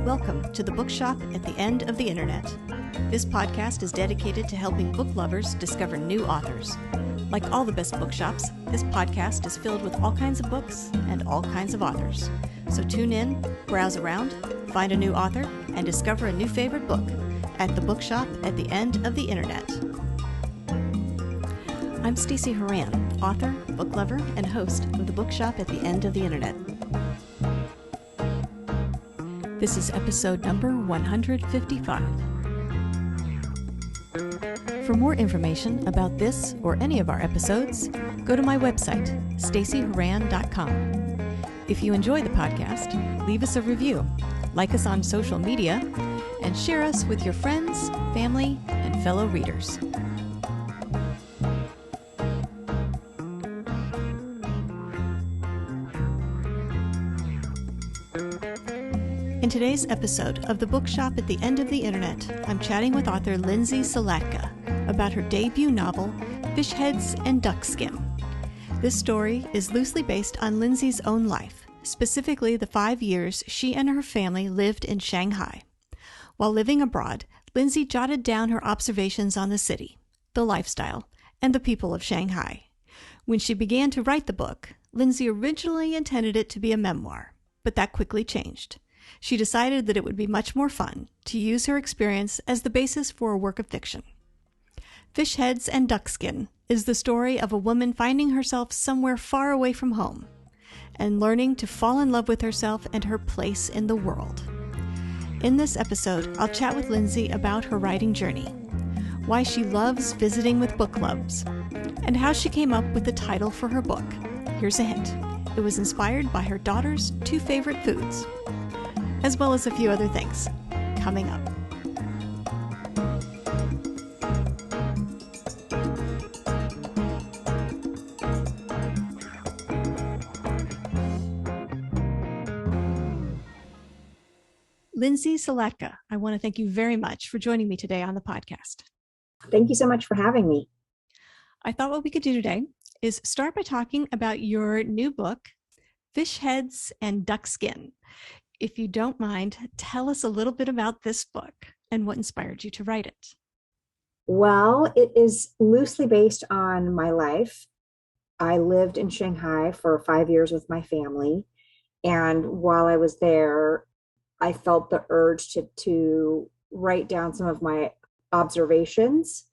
Welcome to the Bookshop at the End of the Internet. This podcast is dedicated to helping book lovers discover new authors. Like all the best bookshops, this podcast is filled with all kinds of books and all kinds of authors. So tune in, browse around, find a new author, and discover a new favorite book at the Bookshop at the End of the Internet. I'm Stacey Horan, author, book lover, and host of the Bookshop at the End of the Internet. This is episode number 155. For more information about this or any of our episodes, go to my website, staceyhoran.com. If you enjoy the podcast, leave us a review, like us on social media, and share us with your friends, family, and fellow readers. In today's episode of The Bookshop at the End of the Internet, I'm chatting with author Lindsey Salatka about her debut novel, Fish Heads and Duck Skin. This story is loosely based on Lindsey's own life, specifically the 5 years she and her family lived in Shanghai. While living abroad, Lindsey jotted down her observations on the city, the lifestyle, and the people of Shanghai. When she began to write the book, Lindsey originally intended it to be a memoir, but that quickly changed. She decided that it would be much more fun to use her experience as the basis for a work of fiction. Fish Heads and Duck Skin is the story of a woman finding herself somewhere far away from home and learning to fall in love with herself and her place in the world. In this episode, I'll chat with Lindsey about her writing journey, why she loves visiting with book clubs, and how she came up with the title for her book. Here's a hint. It was inspired by her daughter's 2 favorite foods, as well as a few other things coming up. Lindsey Salatka, I want to thank you very much for joining me today on the podcast. Thank you so much for having me. I thought what we could do today is start by talking about your new book, Fish Heads and Duck Skin. If you don't mind, tell us a little bit about this book and what inspired you to write it. Well, it is loosely based on my life. I lived in Shanghai for 5 years with my family. And while I was there, I felt the urge to write down some of my observations.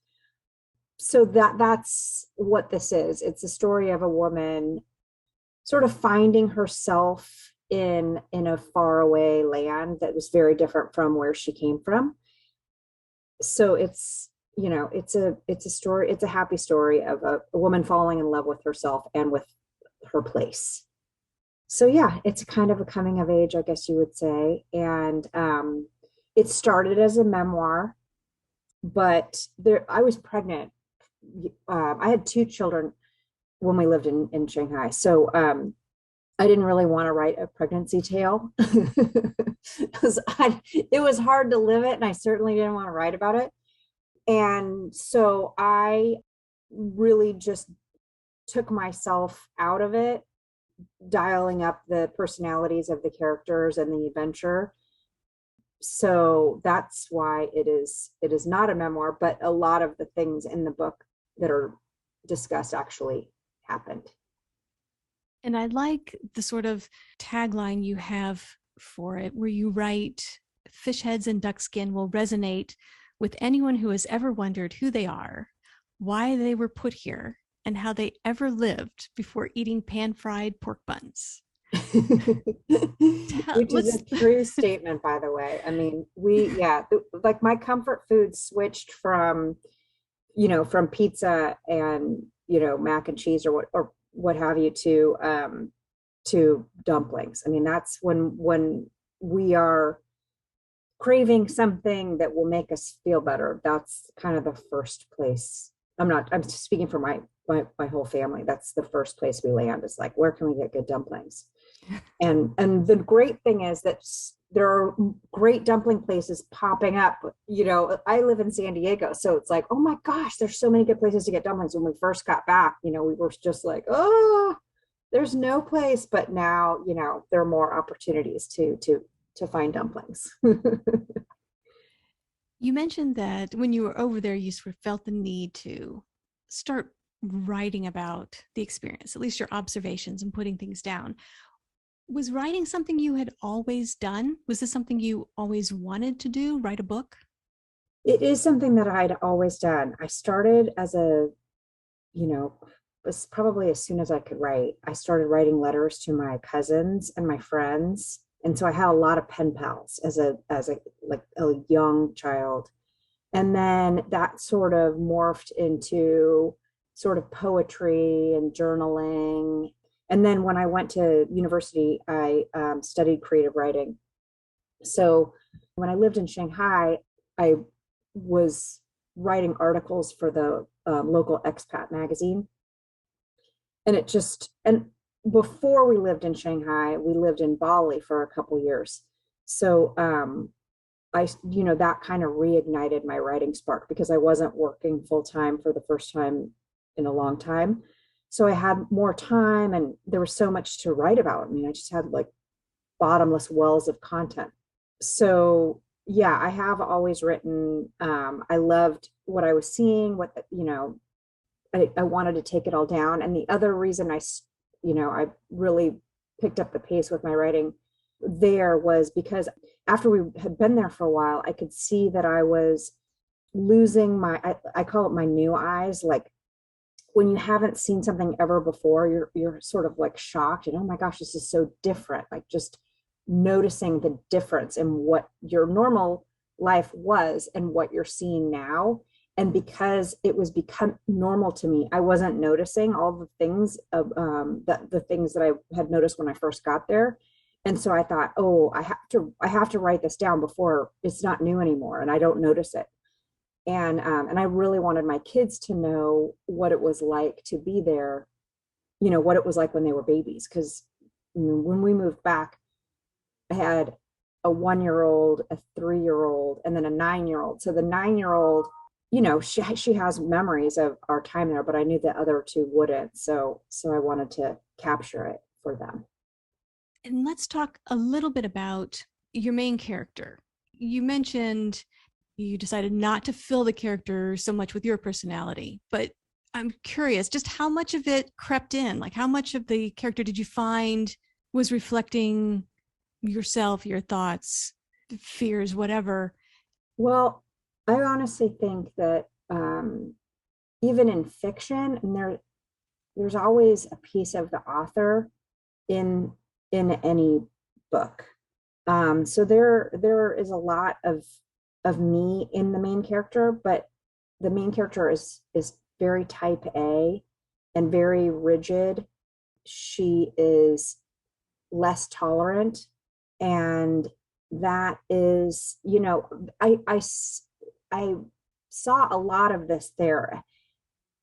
So that's what this is. It's a story of a woman sort of finding herself in a faraway land that was very different from where she came from. So it's a story, it's a happy story of a woman falling in love with herself and with her place. So yeah, it's kind of a coming of age, I guess you would say. And it started as a memoir, but I was pregnant. I had 2 children when we lived in Shanghai. So I didn't really want to write a pregnancy tale because it was hard to live it, and I certainly didn't want to write about it. And so I really just took myself out of it, dialing up the personalities of the characters and the adventure. So that's why it is not a memoir, but a lot of the things in the book that are discussed actually happened. And I like the sort of tagline you have for it, where you write, Fish Heads and Duck Skin will resonate with anyone who has ever wondered who they are, why they were put here, and how they ever lived before eating pan-fried pork buns. Which is a true statement, by the way. I mean, like my comfort food switched from pizza and, mac and cheese or what have you to dumplings. I mean, that's when we are craving something that will make us feel better. That's kind of the first place. I'm speaking for my whole family. That's the first place we land. Is like, where can we get good dumplings? And the great thing is that there are great dumpling places popping up. I live in San Diego, so it's like, oh my gosh, there's so many good places to get dumplings. When we first got back, we were just like, oh, there's no place. But now, there are more opportunities to to find dumplings. You mentioned that when you were over there, you sort of felt the need to start writing about the experience, at least your observations and putting things down. Was writing something you had always done? Was this something you always wanted to do, write a book? It is something that I'd always done. I started as a, you know, was probably as soon as I could write. I started writing letters to my cousins and my friends. And so I had a lot of pen pals as a like a young child. And then that sort of morphed into sort of poetry and journaling. And then when I went to university, I studied creative writing. So when I lived in Shanghai, I was writing articles for the local expat magazine. And it just, and before we lived in Shanghai, we lived in Bali for a couple years. So that kind of reignited my writing spark because I wasn't working full time for the first time in a long time. So I had more time and there was so much to write about. I mean, I just had like bottomless wells of content. So yeah, I have always written. I loved what I was seeing, I wanted to take it all down. And the other reason I really picked up the pace with my writing there was because after we had been there for a while, I could see that I was losing I call it my new eyes. Like when you haven't seen something ever before, you're sort of like shocked and, oh my gosh, this is so different. Like just noticing the difference in what your normal life was and what you're seeing now. And because it was become normal to me, I wasn't noticing all the things of the things that I had noticed when I first got there. And so I thought, oh, I have to write this down before it's not new anymore and I don't notice it. And I really wanted my kids to know what it was like to be there, what it was like when they were babies. Because when we moved back, I had a 1-year-old, a 3-year-old, and then a 9-year-old. So the 9-year-old, she has memories of our time there, but I knew the other two wouldn't. So I wanted to capture it for them. And let's talk a little bit about your main character. You mentioned you decided not to fill the character so much with your personality, but I'm curious just how much of it crept in? Like how much of the character did you find was reflecting yourself, your thoughts, fears, whatever? Well, I honestly think that even in fiction, and there's always a piece of the author in any book. So there is a lot of me in the main character, but the main character is very type A and very rigid. She is less tolerant, and that is, I saw a lot of this there,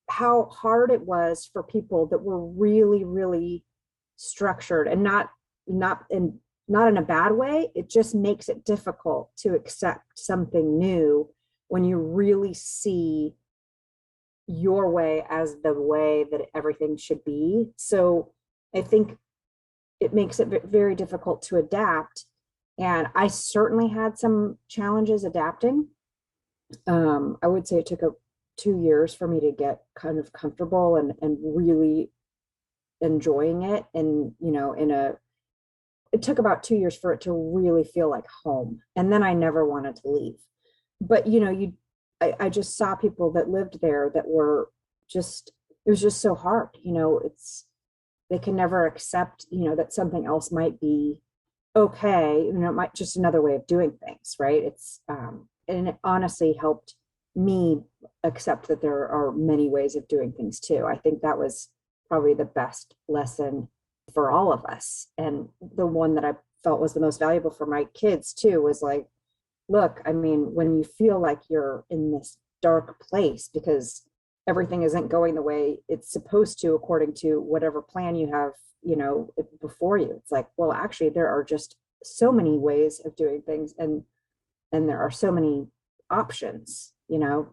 how hard it was for people that were really, really structured and not in a bad way. It just makes it difficult to accept something new when you really see your way as the way that everything should be. So I think it makes it very difficult to adapt. And I certainly had some challenges adapting. I would say it took 2 years for me to get kind of comfortable and really enjoying it. And, it took about 2 years for it to really feel like home. And then I never wanted to leave. But, I just saw people that lived there that were just, it was just so hard. They can never accept, that something else might be okay. It might just another way of doing things. Right. And it honestly helped me accept that there are many ways of doing things too. I think that was probably the best lesson for all of us. And the one that I felt was the most valuable for my kids too was like, look, I mean, when you feel like you're in this dark place because everything isn't going the way it's supposed to, according to whatever plan you have, before you, it's like, well, actually, there are just so many ways of doing things. And there are so many options,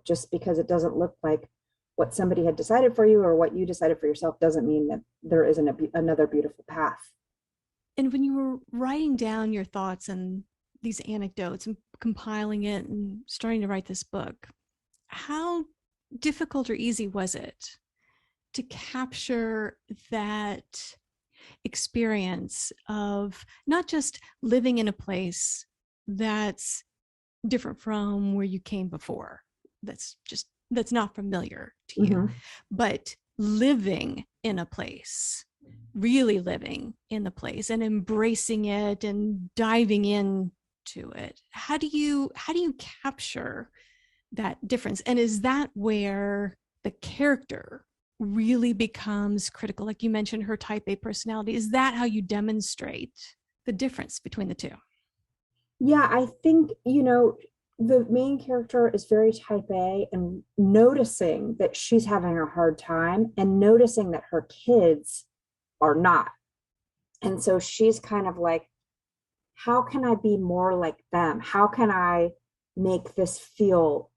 just because it doesn't look like what somebody had decided for you or what you decided for yourself doesn't mean that there isn't another beautiful path. And when you were writing down your thoughts and these anecdotes and compiling it and starting to write this book, how difficult or easy was it to capture that experience of not just living in a place that's different from where you came before, that's not familiar to you, Mm-hmm. but living in a place, really living in the place and embracing it and diving into it? How do you capture that difference? And is that where the character really becomes critical? Like you mentioned, her type A personality. Is that how you demonstrate the difference between the two? Yeah, I think, the main character is very type A, and noticing that she's having a hard time and noticing that her kids are not. And so she's kind of like, how can I be more like them? How can I make this feel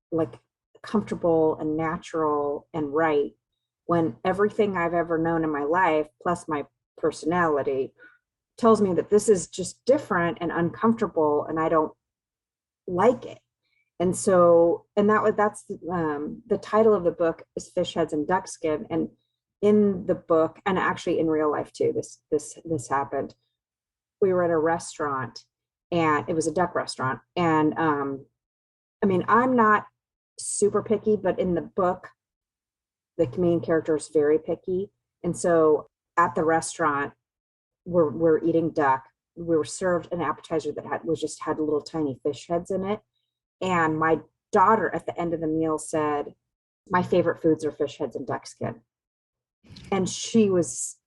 like comfortable and natural and right when everything I've ever known in my life, plus my personality, tells me that this is just different and uncomfortable and I don't like it. And so, and that's the title of the book is Fish Heads and Duck Skin. And in the book, and actually in real life too, this happened. We were at a restaurant, and it was a duck restaurant. And I mean, I'm not super picky, but in the book, the main character is very picky. And so at the restaurant, we're eating duck. We were served an appetizer that had little tiny fish heads in it. And my daughter at the end of the meal said, "My favorite foods are fish heads and duck skin." And she was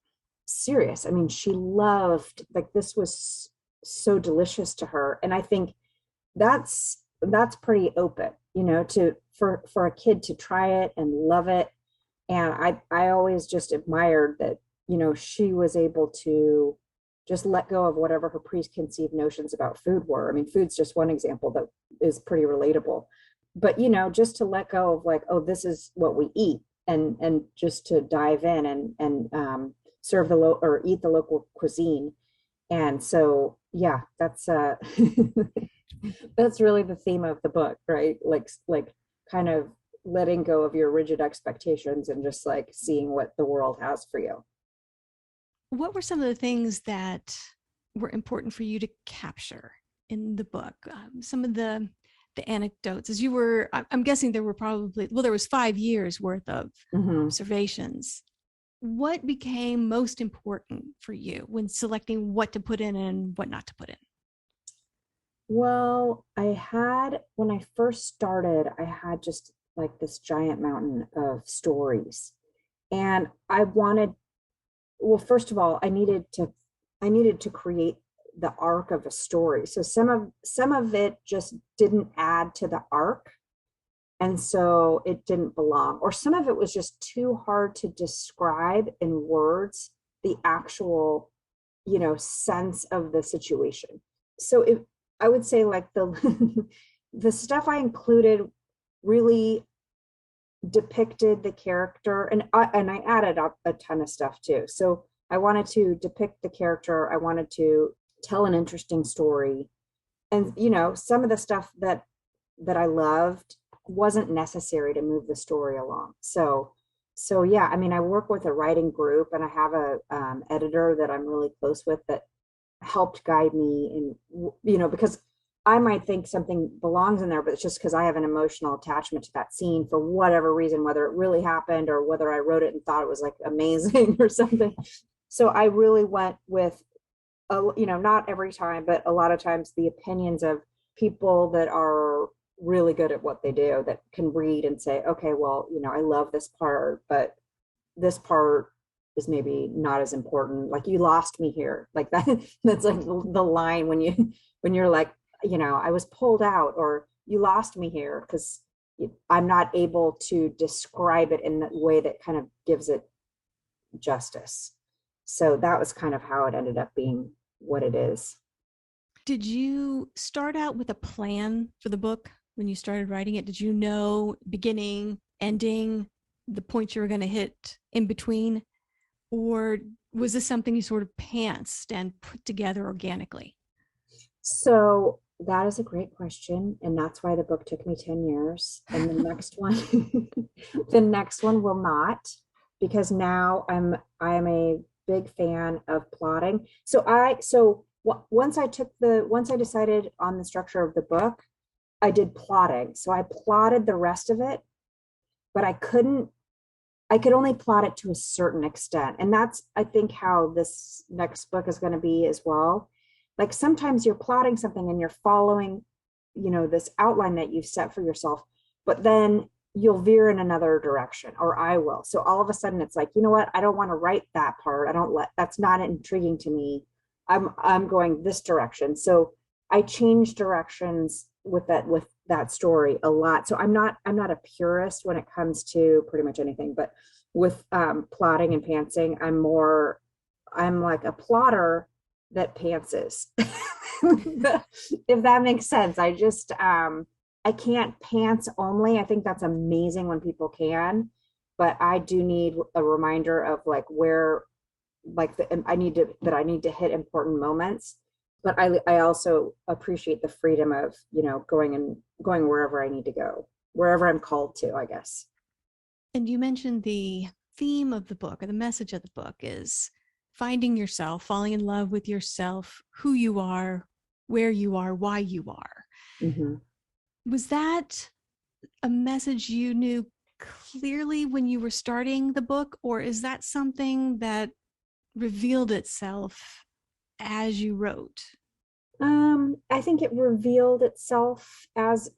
serious. I mean, she loved, like, this was so delicious to her. And I think that's pretty open, to for a kid to try it and love it. And I always just admired that, she was able to just let go of whatever her preconceived notions about food were. I mean, food's just one example that is pretty relatable. But, just to let go of, like, oh, this is what we eat, and just to dive in and serve or eat the local cuisine. And so, yeah, that's that's really the theme of the book, right? Like kind of letting go of your rigid expectations and just like seeing what the world has for you. What were some of the things that were important for you to capture in the book? Some of the anecdotes, as you were, I'm guessing there was 5 years worth of Mm-hmm. observations. What became most important for you when selecting what to put in and what not to put in? Well, when I first started, I had just like this giant mountain of stories. And well, first of all, I needed to create the arc of a story. So some of it just didn't add to the arc, and so it didn't belong. Or some of it was just too hard to describe in words, the actual, sense of the situation. So I would say, like, the the stuff I included really depicted the character, and I added up a ton of stuff too. So I wanted to depict the character. I wanted to tell an interesting story. And some of the stuff that I loved wasn't necessary to move the story along. So yeah, I mean, I work with a writing group, and I have a editor that I'm really close with that helped guide me. And because I might think something belongs in there, but it's just because I have an emotional attachment to that scene for whatever reason, whether it really happened or whether I wrote it and thought it was like amazing or something. So I really went with, not every time, but a lot of times, the opinions of people that are really good at what they do, that can read and say, okay, well, I love this part, but this part is maybe not as important. Like, you lost me here. Like that, that's like the line when you're like, I was pulled out, or you lost me here, because I'm not able to describe it in that way that kind of gives it justice. So that was kind of how it ended up being what it is. Did you start out with a plan for the book when you started writing it? Did you know beginning, ending, the points you were going to hit in between? Or was this something you sort of pantsed and put together organically? So that is a great question. And that's why the book took me 10 years. And the next one, the next one will not, because now I'm a big fan of plotting. Once I decided on the structure of the book, I did plotting. So I plotted the rest of it, but I could only plot it to a certain extent. And that's, I think, how this next book is going to be as well. Like sometimes you're plotting something and you're following, this outline that you've set for yourself, but then you'll veer in another direction, or I will. So all of a sudden it's like, you know what? I don't want to write that part. That's not intriguing to me. I'm going this direction. So I change directions with that story a lot. So I'm not a purist when it comes to pretty much anything, but with plotting and pantsing, I'm like a plotter that pantses. If that makes sense. I can't pants only. I think that's amazing when people can, but I do need a reminder of like where like I need to hit important moments. But I also appreciate the freedom of, going wherever I need to go, wherever I'm called to, I guess. And you mentioned the theme of the book, or the message of the book is finding yourself, falling in love with yourself, who you are, where you are, why you are. Mm-hmm. Was that a message you knew clearly when you were starting the book, or is that something that revealed itself as you wrote? I think it revealed itself as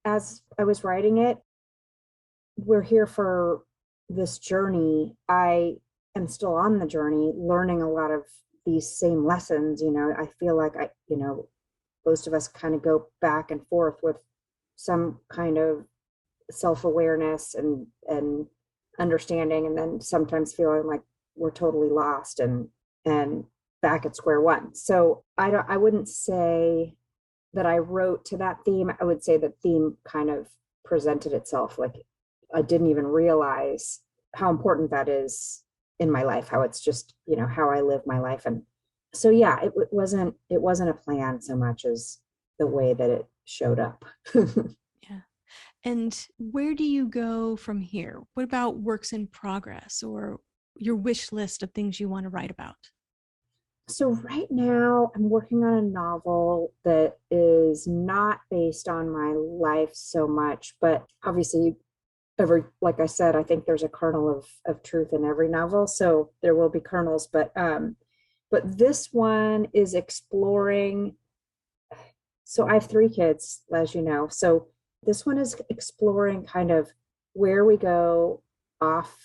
I was writing it. We're here for this journey. I am still on the journey, learning a lot of these same lessons. I feel like most of us kind of go back and forth with some kind of self-awareness and understanding, and then sometimes feeling like we're totally lost and back at square one. So I wouldn't say that I wrote to that theme. I would say that theme kind of presented itself. Like I didn't even realize how important that is in my life, how it's just, how I live my life. And so, yeah, it wasn't a plan so much as the way that it showed up. Yeah. And where do you go from here? What about works in progress or your wish list of things you want to write about? So right now I'm working on a novel that is not based on my life so much, but obviously like I said, I think there's a kernel of truth in every novel. So there will be kernels, but this one is exploring. So I have three kids, as you know. So this one is exploring kind of where we go off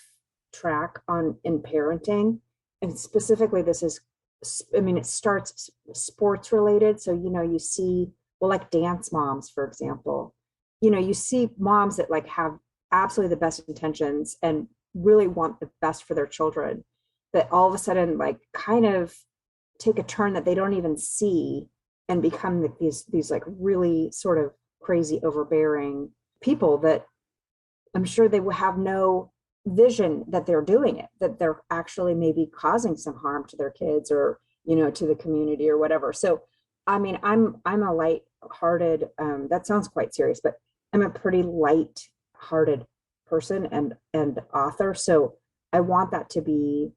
track on in parenting. And specifically, it starts sports related. So, you see, well, like dance moms, for example, you see moms that like have absolutely the best intentions and really want the best for their children, that all of a sudden, like, kind of take a turn that they don't even see and become these like really sort of crazy, overbearing people that I'm sure they will have no vision that they're doing it, that they're actually maybe causing some harm to their kids or, to the community or whatever. So, I'm a light-hearted, that sounds quite serious, but I'm a pretty light-hearted person and author. So I want that to be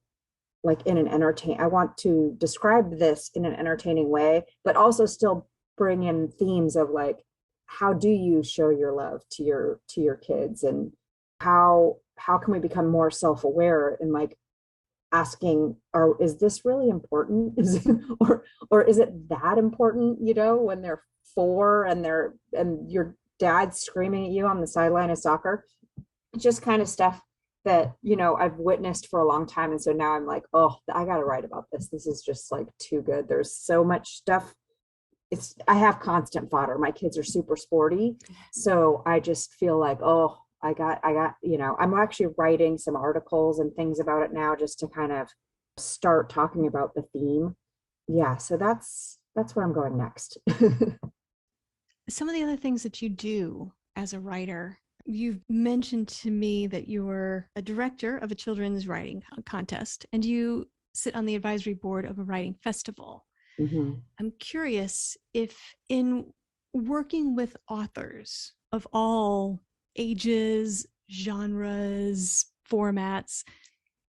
like I want to describe this in an entertaining way, but also still bring in themes of like, how do you show your love to your kids, and how can we become more self-aware and like asking, or is this really important? Or is it that important, when they're 4 and your dad's screaming at you on the sideline of soccer? Just kind of stuff that, I've witnessed for a long time. And so now I'm like, oh, I got to write about this. This is just like too good. There's so much stuff. I have constant fodder. My kids are super sporty. So I just feel like, oh, I'm actually writing some articles and things about it now just to kind of start talking about the theme. Yeah. So that's where I'm going next. Some of the other things that you do as a writer, You've mentioned to me that you're a director of a children's writing contest and you sit on the advisory board of a writing festival. Mhm. I'm curious if, in working with authors of all ages, genres, formats,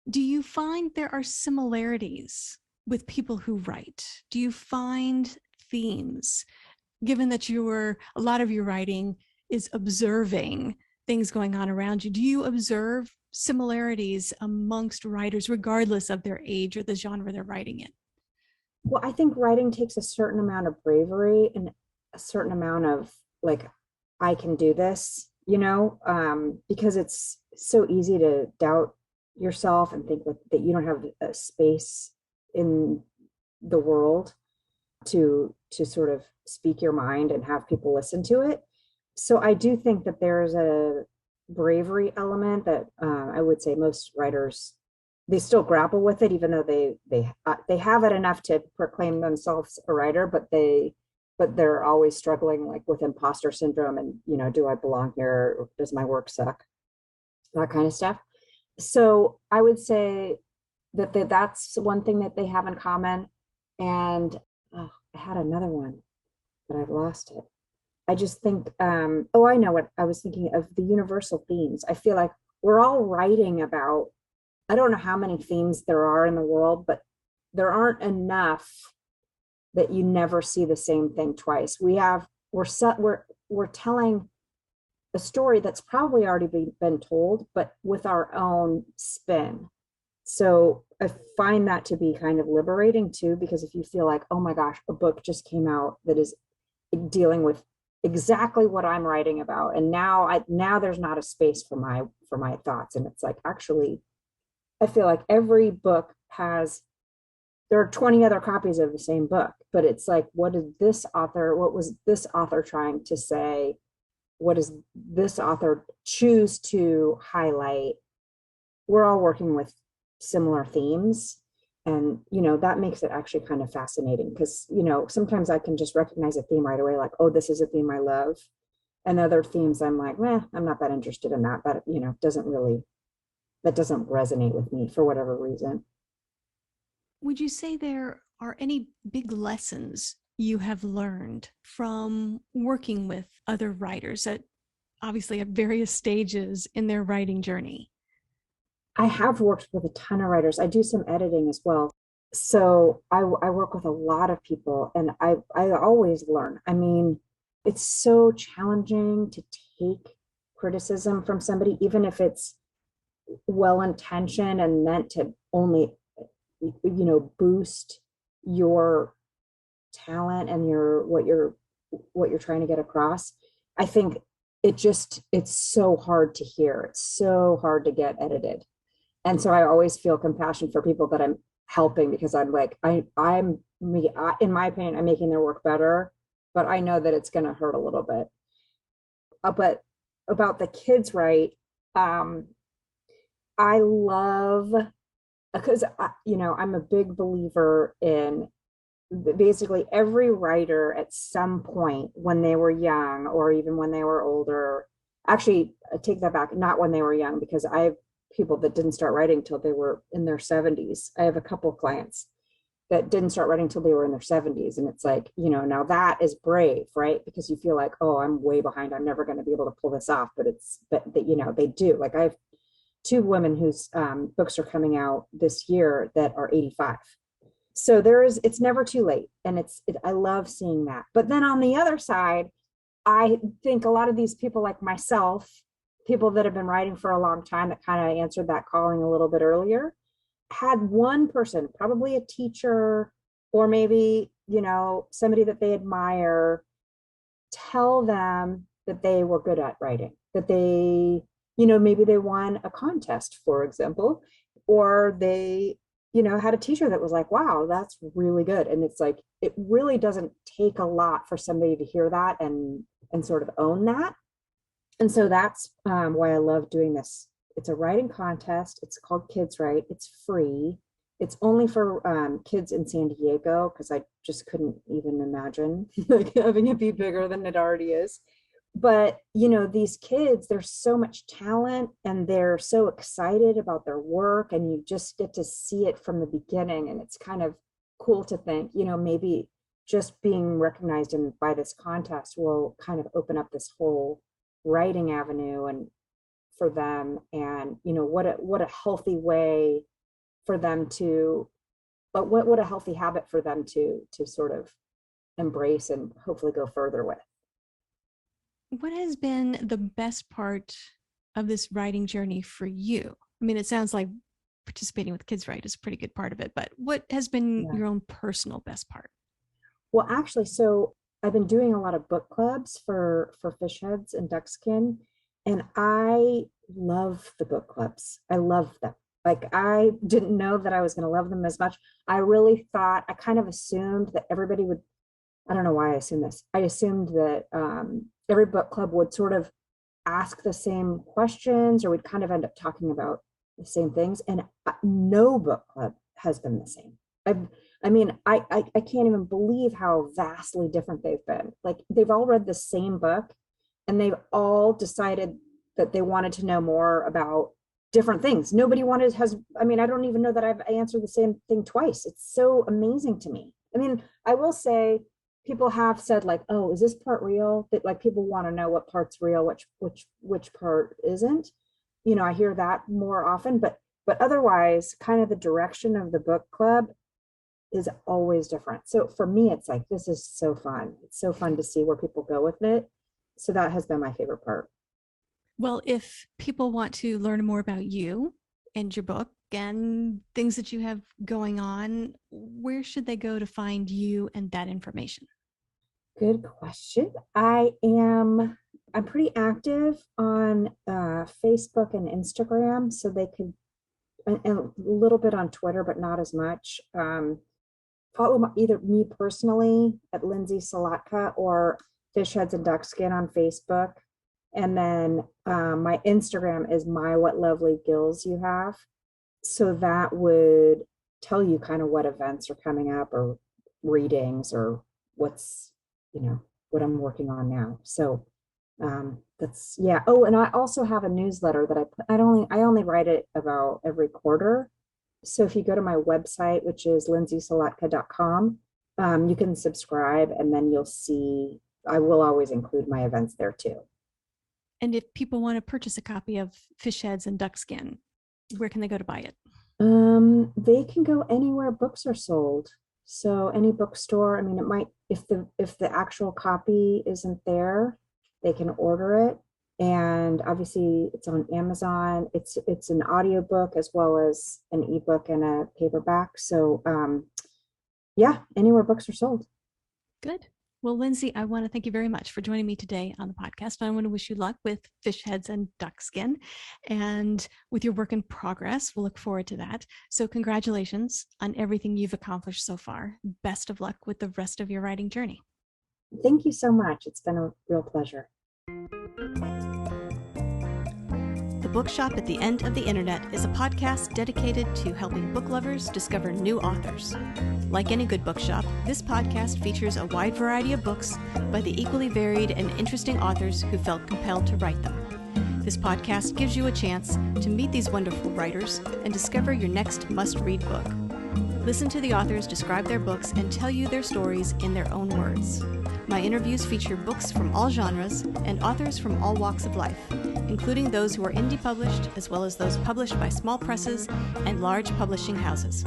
do you find there are similarities with people who write? Do you find themes, given that a lot of your writing is observing things going on around you? Do you observe similarities amongst writers, regardless of their age or the genre they're writing in? Well, I think writing takes a certain amount of bravery and a certain amount of like, I can do this, because it's so easy to doubt yourself and think that you don't have a space in the world to sort of speak your mind and have people listen to it. So I do think that there's a bravery element that I would say most writers, they still grapple with it, even though they have it enough to proclaim themselves a writer, but they're always struggling like with imposter syndrome and do I belong here? Or does my work suck? That kind of stuff. So I would say that's one thing that they have in common. And oh, I had another one, but I've lost it. I just think, oh, I know what I was thinking of, the universal themes. I feel like we're all writing about, I don't know how many themes there are in the world, but there aren't enough that you never see the same thing twice. We're telling a story that's probably already been told, but with our own spin. So I find that to be kind of liberating too, because if you feel like, oh my gosh, a book just came out that is dealing with exactly what I'm writing about, and now there's not a space for my thoughts, and it's like, actually, I feel like every book has, there are 20 other copies of the same book, but it's like, what was this author trying to say? What does this author choose to highlight? We're all working with similar themes, and that makes it actually kind of fascinating, because sometimes I can just recognize a theme right away, like, oh, this is a theme I love, and other themes I'm like, I'm not that interested in that. That doesn't resonate with me for whatever reason. Would you say there are any big lessons you have learned from working with other writers at obviously at various stages in their writing journey? I have worked with a ton of writers. I do some editing as well. So I work with a lot of people, and I always learn. I mean, it's so challenging to take criticism from somebody, even if it's well intentioned and meant to only, boost your talent and what you're trying to get across. I think it's so hard to hear. It's so hard to get edited. And so I always feel compassion for people that I'm helping, because I'm like, I'm me, in my opinion, I'm making their work better, but I know that it's going to hurt a little bit. But about the kids, right? Um, I love, because I'm a big believer in basically every writer at some point when they were young, or even when they were older. Actually, I take that back, not when they were young, because I have people that didn't start writing till they were in their 70s. I have a couple of clients that didn't start writing till they were in their 70s, and it's like, now that is brave, right? Because you feel like, oh, I'm way behind, I'm never going to be able to pull this off. But they do. Like, I have two women whose books are coming out this year that are 85. So it's never too late, and I love seeing that. But then on the other side, I think a lot of these people like myself, people that have been writing for a long time, that kind of answered that calling a little bit earlier, had one person, probably a teacher, or maybe somebody that they admire, tell them that they were good at writing, that they, maybe they won a contest, for example, or they had a teacher that was like, wow, that's really good. And it's like, it really doesn't take a lot for somebody to hear that and sort of own that. And so that's why I love doing this. It's a writing contest. It's called Kids Write. It's free. It's only for kids in San Diego, because I just couldn't even imagine like having it be bigger than it already is. but these kids, there's so much talent and they're so excited about their work, and you just get to see it from the beginning. And it's kind of cool to think, maybe just being recognized by this contest will kind of open up this whole writing avenue and for them. And what a healthy way for them to, but what a healthy habit for them to sort of embrace and hopefully go further with. What has been the best part of this writing journey for you? I mean, it sounds like participating with Kids Write is a pretty good part of it, but what has been your own personal best part? Well, actually, so I've been doing a lot of book clubs for Fish Heads and Duckskin, and I love the book clubs. I love them. Like, I didn't know that I was going to love them as much. I really thought, I kind of assumed that everybody would, I don't know why I assumed this. I assumed that every book club would sort of ask the same questions, or we'd kind of end up talking about the same things. And no book club has been the same. I can't even believe how vastly different they've been. Like, they've all read the same book and they've all decided that they wanted to know more about different things. Nobody I don't even know that I've answered the same thing twice. It's so amazing to me. I mean, I will say people have said, like, oh, is this part real? That, like, people want to know what part's real, which part isn't. I hear that more often, but otherwise, kind of the direction of the book club is always different. So for me, it's like, this is so fun. It's so fun to see where people go with it. So that has been my favorite part. Well, if people want to learn more about you and your book and things that you have going on, where should they go to find you and that information? Good question. I'm pretty active on Facebook and Instagram, so they could, and a little bit on Twitter, but not as much. Follow either me personally at Lindsey Salatka or Fish Heads and Duckskin on Facebook. And then my Instagram is my what lovely gills you have. So that would tell you kind of what events are coming up or readings or what's, what I'm working on now. So that's, yeah. Oh, and I also have a newsletter that I put, I only write it about every quarter. So if you go to my website, which is lindseysalatka.com, you can subscribe, and then you'll see, I will always include my events there too. And if people want to purchase a copy of Fish Heads and Duckskin, where can they go to buy it? They can go anywhere books are sold. So any bookstore, I mean, it might, if the actual copy isn't there, they can order it. And obviously it's on Amazon. It's an audiobook as well as an ebook and a paperback. So yeah, anywhere books are sold. Good. Well, Lindsey, I want to thank you very much for joining me today on the podcast. I want to wish you luck with Fish Heads and Duckskin and with your work in progress. We'll look forward to that. So congratulations on everything you've accomplished so far. Best of luck with the rest of your writing journey. Thank you so much. It's been a real pleasure. The Bookshop at the End of the Internet is a podcast dedicated to helping book lovers discover new authors. Like any good bookshop, this podcast features a wide variety of books by the equally varied and interesting authors who felt compelled to write them. This podcast gives you a chance to meet these wonderful writers and discover your next must-read book. Listen to the authors describe their books and tell you their stories in their own words. My interviews feature books from all genres and authors from all walks of life, including those who are indie published as well as those published by small presses and large publishing houses.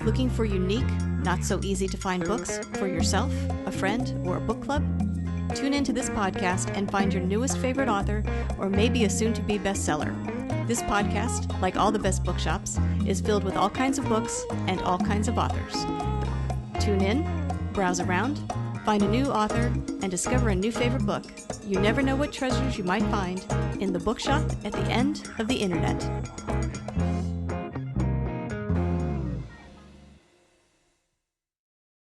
Looking for unique, not so easy to find books for yourself, a friend, or a book club? Tune into this podcast and find your newest favorite author or maybe a soon-to-be bestseller. This podcast, like all the best bookshops, is filled with all kinds of books and all kinds of authors. Tune in, browse around, find a new author, and discover a new favorite book. You never know what treasures you might find in the Bookshop at the End of the Internet.